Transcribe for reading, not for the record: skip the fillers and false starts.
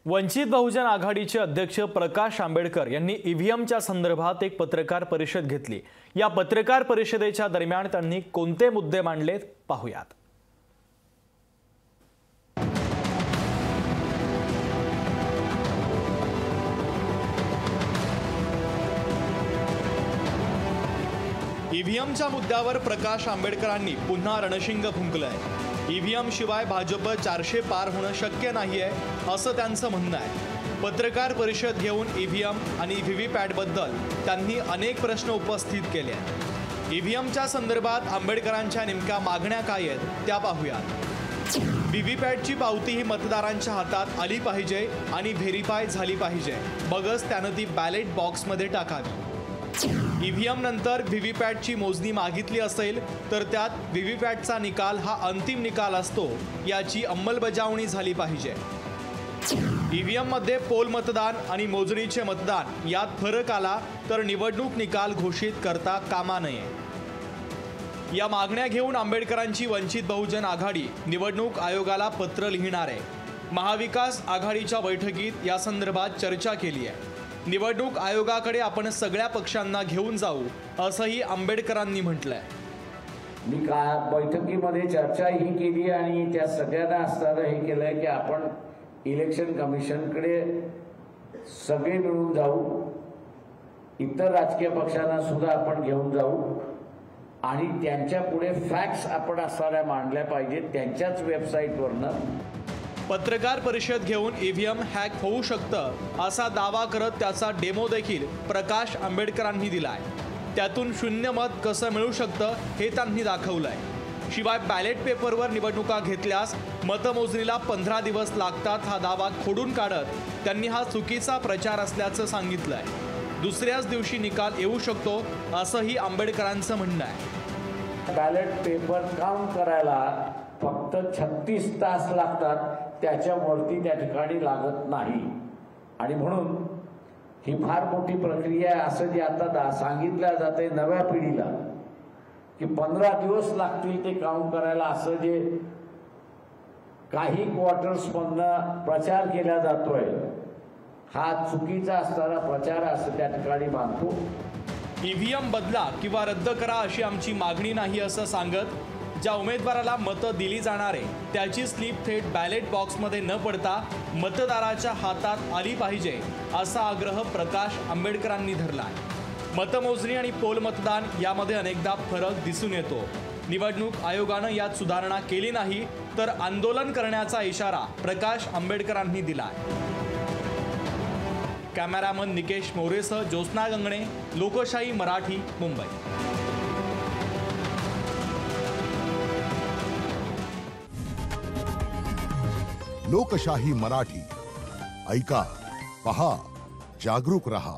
वंचित बहुजन आघाडीचे अध्यक्ष प्रकाश आंबेडकर यांनी ईव्हीएमच्या संदर्भात एक पत्रकार परिषद घेतली। या पत्रकार परिषदेच्या दरम्यान त्यांनी कोणते मुद्दे मांडले पाहूयात। ईव्हीएमच्या मुद्द्यावर प्रकाश आंबेडकरांनी पुन्हा रणशिंग फुंकलंय। ईव्हीएम शिवाय भाजप 400 पार होणं शक्य नाहीये असं त्यांचं म्हणणं आहे। पत्रकार परिषद घेऊन ईव्हीएम आणि व्हीव्हीपॅट बद्दल त्यांनी अनेक प्रश्न उपस्थित केले आहेत। ईव्हीएमच्या संदर्भात आंबेडकरांच्या नेमक्या मागण्या काय आहेत त्या पाहूयात। व्हीव्हीपॅटची पावती ही मतदारांच्या हातात आली पाहिजे आणि व्हेरीफाय झाली पाहिजे, मगच त्यानं ती बॅलेट बॉक्समध्ये टाकावी। ईव्हीएम नंतर व्हीव्हीपॅटची मोजणी मागितली असेल तर त्यात व्हीव्हीपॅटचा निकाल हा अंतिम निकाल असतो याची अंमलबजावणी झाली पाहिजे। ईव्हीएम मध्ये पोल मतदान आणि मोजणीचे मतदान यात फरक आला तर निवडणूक निकाल घोषित करता कामा नये। या मागण्या घेऊन आंबेडकरांची वंचित बहुजन आघाडी निवडणूक आयोगाला पत्र लिहिणार आहे। महाविकास आघाडीच्या बैठकीत या संदर्भात चर्चा केली आहे। निवडणूक आयोगाकडे आपण सगळ्या पक्षांना घेऊन जाऊ असंही आंबेडकरांनी म्हटलंय। मी बैठकीमध्ये चर्चा ही केली आणि त्या सगळ्यांना असताना हे केलंय की आपण इलेक्शन कमिशनकडे सगळे मिळून जाऊ, इतर राजकीय पक्षांना सुद्धा आपण घेऊन जाऊ आणि त्यांच्या पुढे फॅक्ट्स आपण असणाऱ्या मांडल्या पाहिजेत त्यांच्याच वेबसाईटवरनं। पत्रकार परिषद घेऊन ईव्हीएम हॅक होऊ शकतं असा दावा करत त्याचा डेमो देखील प्रकाश आंबेडकरांनी दिलाय। त्यातून 0 मत कसं मिळू शकतं हे त्यांनी दाखवलंय। शिवाय बॅलेट पेपरवर निवडणुका घेतल्यास मतमोजणीला 15 दिवस लागतात हा दावा खोडून काढत त्यांनी हा चुकीचा प्रचार असल्याचं सांगितलंय। दुसऱ्याच दिवशी निकाल येऊ शकतो असंही आंबेडकरांचं म्हणणं आहे। बॅलेट पेपर काउंट करायला फक्त 36 तास लागतात, त्याच्यावरती त्या ठिकाणी लागत नाही आणि म्हणून ही फार मोठी प्रक्रिया आहे असं जे आता सांगितलं जाते नव्या पिढीला की 15 दिवस लागतील ते काउंट करायला, असं जे काही क्वार्टर्समधनं प्रचार केला जातोय हा चुकीचा असणारा प्रचार असं त्या ठिकाणी मानतो। ईव्हीएम बदला किंवा रद्द करा अशी आमची मागणी नाही असं सांगत ज्या उमेदवाराला मतं दिली जाणार आहे त्याची स्लिप थेट बॅलेट बॉक्समध्ये न पडता मतदाराच्या हातात आली पाहिजे असा आग्रह प्रकाश आंबेडकरांनी धरला आहे। मतमोजणी आणि पोल मतदान यामध्ये अनेकदा फरक दिसून येतो। निवडणूक आयोगानं यात सुधारणा केली नाही तर आंदोलन करण्याचा इशारा प्रकाश आंबेडकरांनी दिला आहे। कॅमेरामन निकेश मोरेसह ज्योत्स्ना गंगणे, लोकशाही मराठी, मुंबई। लोकशाही मराठी ऐका, पहा, जागरूक रहा।